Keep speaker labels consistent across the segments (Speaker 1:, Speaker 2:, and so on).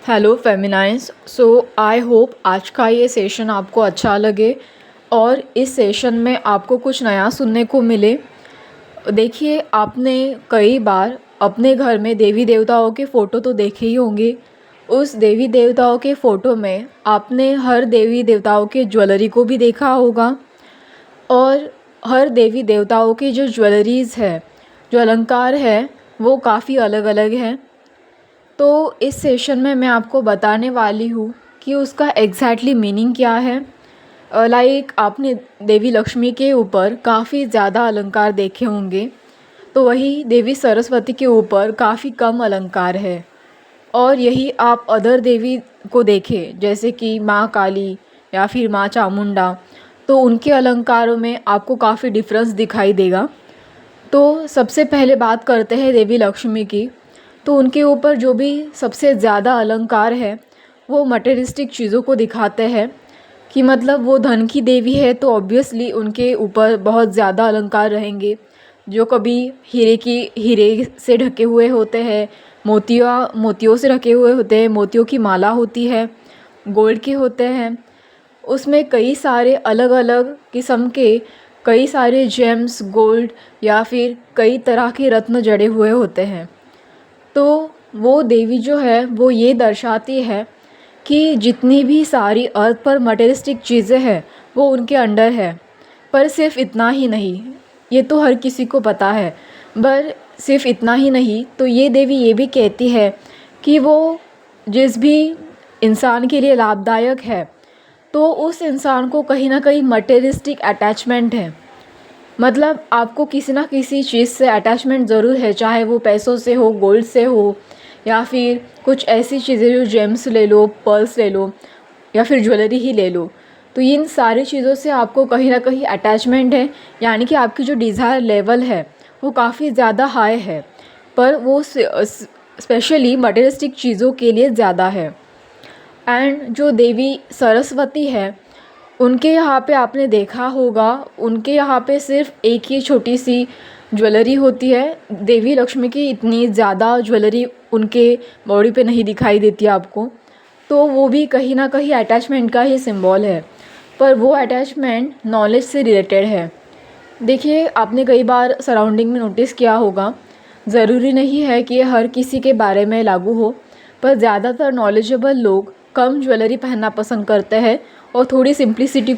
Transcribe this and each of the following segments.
Speaker 1: Hello फेमिनाइन्स। I hope आज का ये सेशन आपको अच्छा लगे और इस सेशन में आपको कुछ नया सुनने को मिले। देखिए, आपने कई बार अपने घर में देवी देवताओं के फ़ोटो तो देखे ही होंगे। उस देवी देवताओं के फ़ोटो में आपने हर देवी देवताओं के ज्वेलरी को भी देखा होगा और हर देवी देवताओं की जो ज्वेलरीज़ है, जो अलंकार है, वो काफ़ी अलग अलग हैं। तो इस सेशन में मैं आपको बताने वाली हूँ कि उसका एग्जैक्टली मीनिंग क्या है। लाइक आपने देवी लक्ष्मी के ऊपर काफ़ी ज़्यादा अलंकार देखे होंगे, तो वही देवी सरस्वती के ऊपर काफ़ी कम अलंकार है। और यही आप अदर देवी को देखें, जैसे कि माँ काली या फिर माँ चामुंडा, तो उनके अलंकारों में आपको काफ़ी डिफरेंस दिखाई देगा। तो सबसे पहले बात करते हैं देवी लक्ष्मी की। तो उनके ऊपर जो भी सबसे ज़्यादा अलंकार है वो मटेरियलिस्टिक चीज़ों को दिखाते हैं कि मतलब वो धन की देवी है, तो ऑब्वियसली उनके ऊपर बहुत ज़्यादा अलंकार रहेंगे, जो कभी हीरे से ढके हुए होते हैं, मोतियों से ढके हुए होते हैं, मोतियों की माला होती है, गोल्ड के होते हैं। उसमें कई सारे अलग अलग किस्म के कई सारे जेम्स, गोल्ड या फिर कई तरह के रत्न जड़े हुए होते हैं। तो वो देवी जो है वो ये दर्शाती है कि जितनी भी सारी अर्थ पर मटेरियलिस्टिक चीज़ें हैं वो उनके अंडर है। पर सिर्फ इतना ही नहीं, ये तो हर किसी को पता है, पर सिर्फ इतना ही नहीं, तो ये देवी ये भी कहती है कि वो जिस भी इंसान के लिए लाभदायक है, तो उस इंसान को कहीं ना कहीं मटेरियलिस्टिक अटैचमेंट है। मतलब आपको किसी ना किसी चीज़ से अटैचमेंट ज़रूर है, चाहे वो पैसों से हो, गोल्ड से हो, या फिर कुछ ऐसी चीज़ें जो जेम्स ले लो, पर्ल्स ले लो, या फिर ज्वेलरी ही ले लो। तो इन सारी चीज़ों से आपको कहीं ना कहीं अटैचमेंट है, यानी कि आपकी जो डिज़ायर लेवल है वो काफ़ी ज़्यादा हाई है, पर वो स्पेशली मटेरियलिस्टिक चीज़ों के लिए ज़्यादा है। एंड जो देवी सरस्वती है, उनके यहाँ पे आपने देखा होगा, उनके यहाँ पे सिर्फ एक ही छोटी सी ज्वेलरी होती है। देवी लक्ष्मी की इतनी ज़्यादा ज्वेलरी उनके बॉडी पे नहीं दिखाई देती आपको, तो वो भी कहीं ना कहीं अटैचमेंट का ही सिंबल है, पर वो अटैचमेंट नॉलेज से रिलेटेड है। देखिए, आपने कई बार सराउंडिंग में नोटिस किया होगा, ज़रूरी नहीं है कि हर किसी के बारे में लागू हो, पर ज़्यादातर नॉलेजेबल लोग कम ज्वेलरी पहनना पसंद करते हैं और थोड़ी सिंप्लिसिटी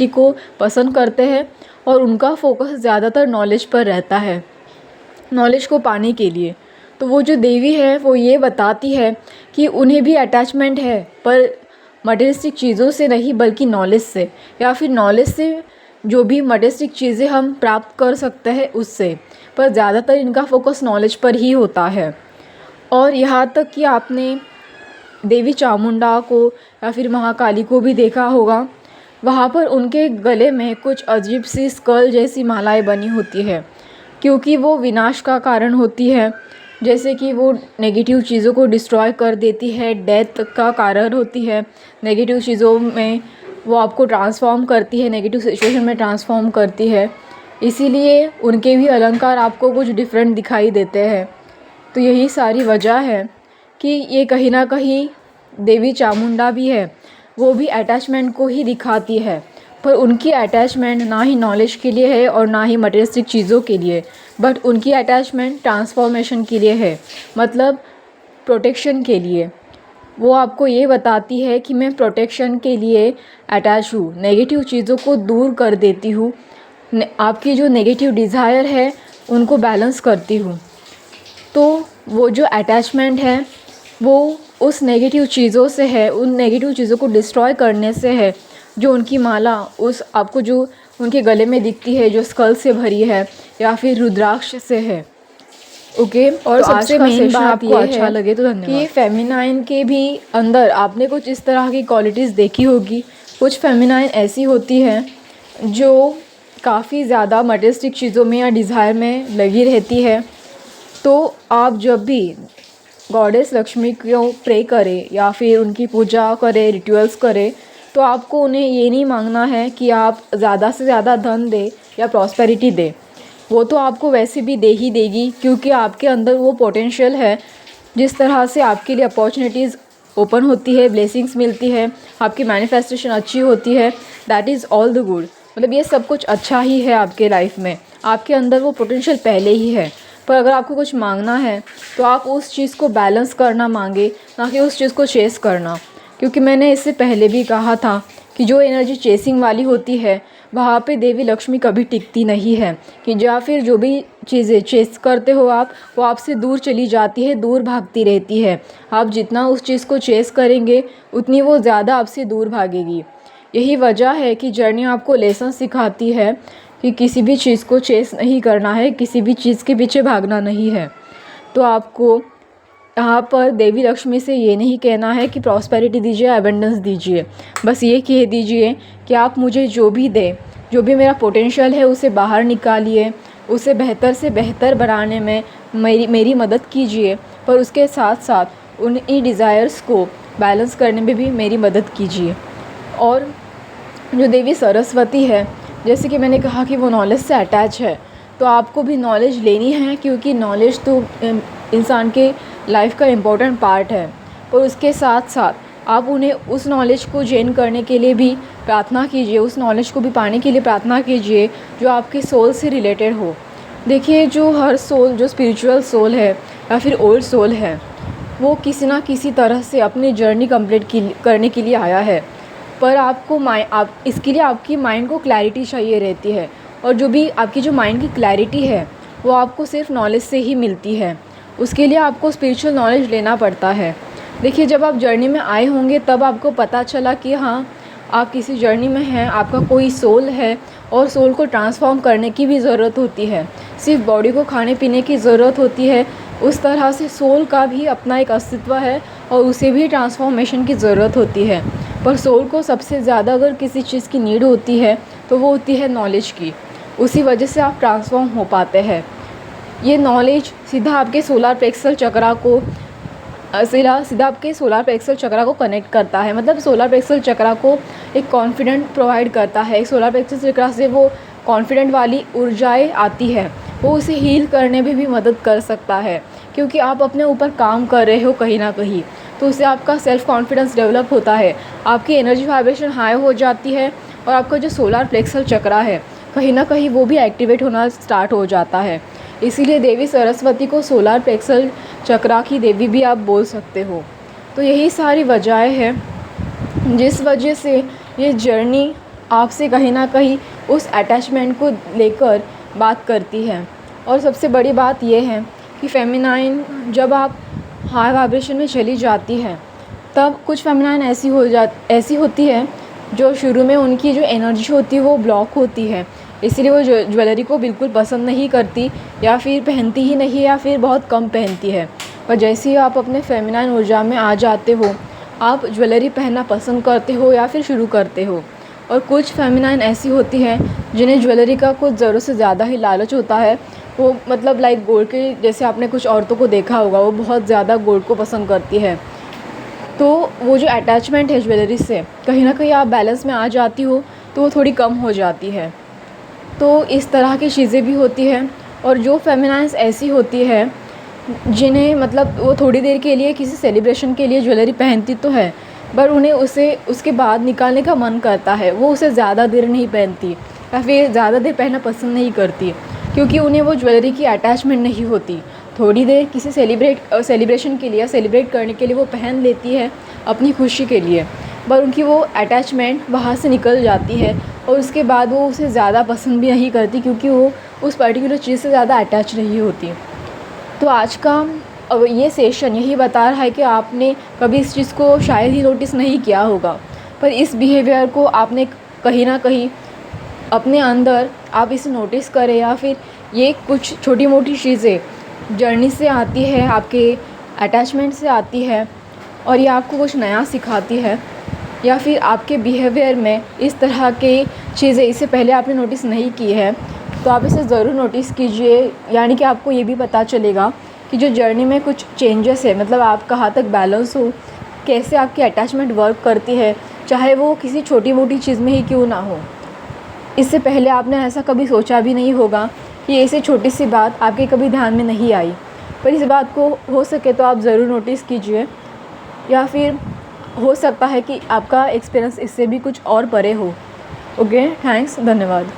Speaker 1: को पसंद करते हैं, और उनका फोकस ज़्यादातर नॉलेज पर रहता है, नॉलेज को पाने के लिए। तो वो जो देवी है वो ये बताती है कि उन्हें भी अटैचमेंट है, पर मटेरियलिस्टिक चीज़ों से नहीं बल्कि नॉलेज से, या फिर नॉलेज से जो भी मटेरियलिस्टिक चीज़ें हम प्राप्त कर सकते हैं उससे, पर ज़्यादातर इनका फोकस नॉलेज पर ही होता है। और यहाँ तक कि आपने देवी चामुंडा को या फिर महाकाली को भी देखा होगा, वहाँ पर उनके गले में कुछ अजीब सी स्कल जैसी मालाएं बनी होती है, क्योंकि वो विनाश का कारण होती है। जैसे कि वो नेगेटिव चीज़ों को डिस्ट्रॉय कर देती है, डेथ का कारण होती है, नेगेटिव चीज़ों में वो आपको ट्रांसफॉर्म करती है, नेगेटिव सिचुएशन में ट्रांसफॉर्म करती है। इसीलिए उनके भी अलंकार आपको कुछ डिफरेंट दिखाई देते हैं। तो यही सारी वजह है कि ये कहीं ना कहीं देवी चामुंडा भी है, वो भी अटैचमेंट को ही दिखाती है, पर उनकी अटैचमेंट ना ही नॉलेज के लिए है और ना ही मटेरियलिस्टिक चीज़ों के लिए, बट उनकी अटैचमेंट ट्रांसफॉर्मेशन के लिए है, मतलब प्रोटेक्शन के लिए। वो आपको ये बताती है कि मैं प्रोटेक्शन के लिए अटैच हूँ, नेगेटिव चीज़ों को दूर कर देती हूँ, आपकी जो नेगेटिव डिज़ायर है उनको बैलेंस करती हूँ। तो वो जो अटैचमेंट है वो उस नेगेटिव चीज़ों से है, उन नेगेटिव चीज़ों को डिस्ट्रॉय करने से है, जो उनकी माला उस आपको जो उनके गले में दिखती है, जो स्कल से भरी है या फिर रुद्राक्ष से है। ओके, और
Speaker 2: तो
Speaker 1: सबसे मेन बात
Speaker 2: आपको
Speaker 1: ये
Speaker 2: अच्छा
Speaker 1: है
Speaker 2: लगे तो धन्यवाद।
Speaker 1: कि फेमिनाइन के भी अंदर आपने कुछ इस तरह की क्वालिटीज़ देखी होगी। कुछ फेमिनाइन ऐसी होती हैं जो काफ़ी ज़्यादा मटेरियलिस्टिक चीज़ों में या डिज़ायर में लगी रहती है। तो आप जब भी गॉडेस लक्ष्मी को प्रे करें या फिर उनकी पूजा करें, रिचुअल्स करें, तो आपको उन्हें ये नहीं मांगना है कि आप ज़्यादा से ज़्यादा धन दें या प्रॉस्पेरिटी दें। वो तो आपको वैसे भी दे ही देगी, क्योंकि आपके अंदर वो पोटेंशियल है जिस तरह से आपके लिए अपॉर्चुनिटीज़ ओपन होती है, ब्लेसिंग्स मिलती है, आपकी मैनिफेस्टेशन अच्छी होती है, that is all the good. मतलब ये सब कुछ अच्छा ही है आपके लाइफ में, आपके अंदर वो पोटेंशियल पहले ही है। पर अगर आपको कुछ मांगना है तो आप उस चीज़ को बैलेंस करना मांगे, ना कि उस चीज़ को चेस करना। क्योंकि मैंने इससे पहले भी कहा था कि जो एनर्जी चेसिंग वाली होती है वहाँ पे देवी लक्ष्मी कभी टिकती नहीं है, कि या फिर जो भी चीज़ें चेस करते हो आप, वो आपसे दूर चली जाती है, दूर भागती रहती है। आप जितना उस चीज़ को चेस करेंगे उतनी वो ज़्यादा आपसे दूर भागेगी। यही वजह है कि जर्नी आपको लेसन सिखाती है कि किसी भी चीज़ को चेस नहीं करना है, किसी भी चीज़ के पीछे भागना नहीं है। तो आपको यहाँ पर देवी लक्ष्मी से ये नहीं कहना है कि प्रॉस्पेरिटी दीजिए, एबंडेंस दीजिए। बस ये कह दीजिए कि आप मुझे जो भी दें, जो भी मेरा पोटेंशियल है उसे बाहर निकालिए, उसे बेहतर से बेहतर बनाने में मेरी मदद कीजिए, पर उसके साथ साथ उन डिज़ायर्स को बैलेंस करने में भी मेरी मदद कीजिए। और जो देवी सरस्वती है, जैसे कि मैंने कहा कि वो नॉलेज से अटैच है, तो आपको भी नॉलेज लेनी है, क्योंकि नॉलेज तो इंसान के लाइफ का इम्पोर्टेंट पार्ट है। और उसके साथ साथ आप उन्हें उस नॉलेज को गेन करने के लिए भी प्रार्थना कीजिए, उस नॉलेज को भी पाने के लिए प्रार्थना कीजिए जो आपकी सोल से रिलेटेड हो। देखिए, जो हर सोल, जो स्पिरिचुअल सोल है या फिर ओल्ड सोल है, वो किसी ना किसी तरह से अपनी जर्नी कंप्लीट करने के लिए आया है। पर आपको आप इसके लिए आपकी माइंड को क्लैरिटी चाहिए रहती है, और जो भी आपकी जो माइंड की क्लैरिटी है वो आपको सिर्फ नॉलेज से ही मिलती है। उसके लिए आपको स्पिरिचुअल नॉलेज लेना पड़ता है। देखिए, जब आप जर्नी में आए होंगे तब आपको पता चला कि हाँ, आप किसी जर्नी में हैं, आपका कोई सोल है, और सोल को ट्रांसफॉर्म करने की भी ज़रूरत होती है। सिर्फ बॉडी को खाने पीने की ज़रूरत होती है, उस तरह से सोल का भी अपना एक अस्तित्व है और उसे भी ट्रांसफॉर्मेशन की ज़रूरत होती है। पर सोल को सबसे ज़्यादा अगर किसी चीज़ की नीड होती है तो वो होती है नॉलेज की। उसी वजह से आप ट्रांसफॉर्म हो पाते हैं। ये नॉलेज सीधा आपके सोलर प्लेक्सस चक्रा को सीधा आपके सोलर प्लेक्सस चक्रा को कनेक्ट करता है। मतलब सोलर प्लेक्सस चक्रा को एक कॉन्फिडेंट प्रोवाइड करता है। एक सोलर प्लेक्सस चक्रा से वो कॉन्फिडेंट वाली ऊर्जाएं आती है, वो उसे हील करने में भी मदद कर सकता है, क्योंकि आप अपने ऊपर काम कर रहे हो कहीं ना कहीं, तो उससे आपका सेल्फ कॉन्फिडेंस डेवलप होता है, आपकी एनर्जी वाइब्रेशन हाई हो जाती है, और आपका जो सोलर प्लेक्सस चक्रा है कहीं ना कहीं वो भी एक्टिवेट होना स्टार्ट हो जाता है। इसीलिए देवी सरस्वती को सोलर प्लेक्सस चक्रा की देवी भी आप बोल सकते हो। तो यही सारी वजहें हैं जिस वजह से ये जर्नी आपसे कहीं ना कहीं उस अटैचमेंट को लेकर बात करती है। और सबसे बड़ी बात ये है कि फेमिनाइन जब आप हाई वाइब्रेशन में चली जाती है, तब कुछ फेमिनाइन ऐसी होती है जो शुरू में उनकी जो एनर्जी होती है वो ब्लॉक होती है, इसीलिए वो ज्वेलरी को बिल्कुल पसंद नहीं करती, या फिर पहनती ही नहीं, या फिर बहुत कम पहनती है। पर जैसे ही आप अपने फेमिनाइन ऊर्जा में आ जाते हो, आप ज्वेलरी पहनना पसंद करते हो या फिर शुरू करते हो। और कुछ फेमिनाइन ऐसी होती है जिन्हें ज्वेलरी का कुछ ज़रूरत से ज़्यादा ही लालच होता है। वो मतलब लाइक गोल्ड के, जैसे आपने कुछ औरतों को देखा होगा, वो बहुत ज़्यादा गोल्ड को पसंद करती है। तो वो जो अटैचमेंट है ज्वेलरी से, कहीं ना कहीं आप बैलेंस में आ जाती हो तो वो थोड़ी कम हो जाती है। तो इस तरह की चीज़ें भी होती हैं। और जो फेमिनाइन्स ऐसी होती है जिन्हें मतलब वो थोड़ी देर के लिए किसी सेलिब्रेशन के लिए ज्वेलरी पहनती तो है, पर उन्हें उसे उसके बाद निकालने का मन करता है, वो उसे ज़्यादा देर नहीं पहनती या फिर ज़्यादा देर पहनना पसंद नहीं करती, क्योंकि उन्हें वो ज्वेलरी की अटैचमेंट नहीं होती। थोड़ी देर किसी सेलिब्रेशन के लिए, सेलिब्रेट करने के लिए वो पहन लेती है अपनी खुशी के लिए, पर उनकी वो अटैचमेंट वहाँ से निकल जाती है, और उसके बाद वो उसे ज़्यादा पसंद भी नहीं करती, क्योंकि वो उस पर्टिकुलर चीज़ से ज़्यादा अटैच नहीं होती। तो आज का ये सेशन यही बता रहा है कि आपने कभी इस चीज़ को शायद ही नोटिस नहीं किया होगा, पर इस बिहेवियर को आपने कहीं ना कहीं अपने अंदर आप इसे नोटिस करें, या फिर ये कुछ छोटी मोटी चीज़ें जर्नी से आती है, आपके अटैचमेंट से आती है, और ये आपको कुछ नया सिखाती है, या फिर आपके बिहेवियर में इस तरह के चीज़ें इससे पहले आपने नोटिस नहीं की है, तो आप इसे ज़रूर नोटिस कीजिए। यानी कि आपको ये भी पता चलेगा कि जो जर्नी में कुछ चेंजेस है, मतलब आप कहाँ तक बैलेंस हो, कैसे आपकी अटैचमेंट वर्क करती है, चाहे वो किसी छोटी मोटी चीज़ में ही क्यों ना हो। इससे पहले आपने ऐसा कभी सोचा भी नहीं होगा कि ऐसी छोटी सी बात आपके कभी ध्यान में नहीं आई, पर इस बात को हो सके तो आप ज़रूर नोटिस कीजिए, या फिर हो सकता है कि आपका एक्सपीरियंस इससे भी कुछ और परे हो। ओके, थैंक्स, धन्यवाद।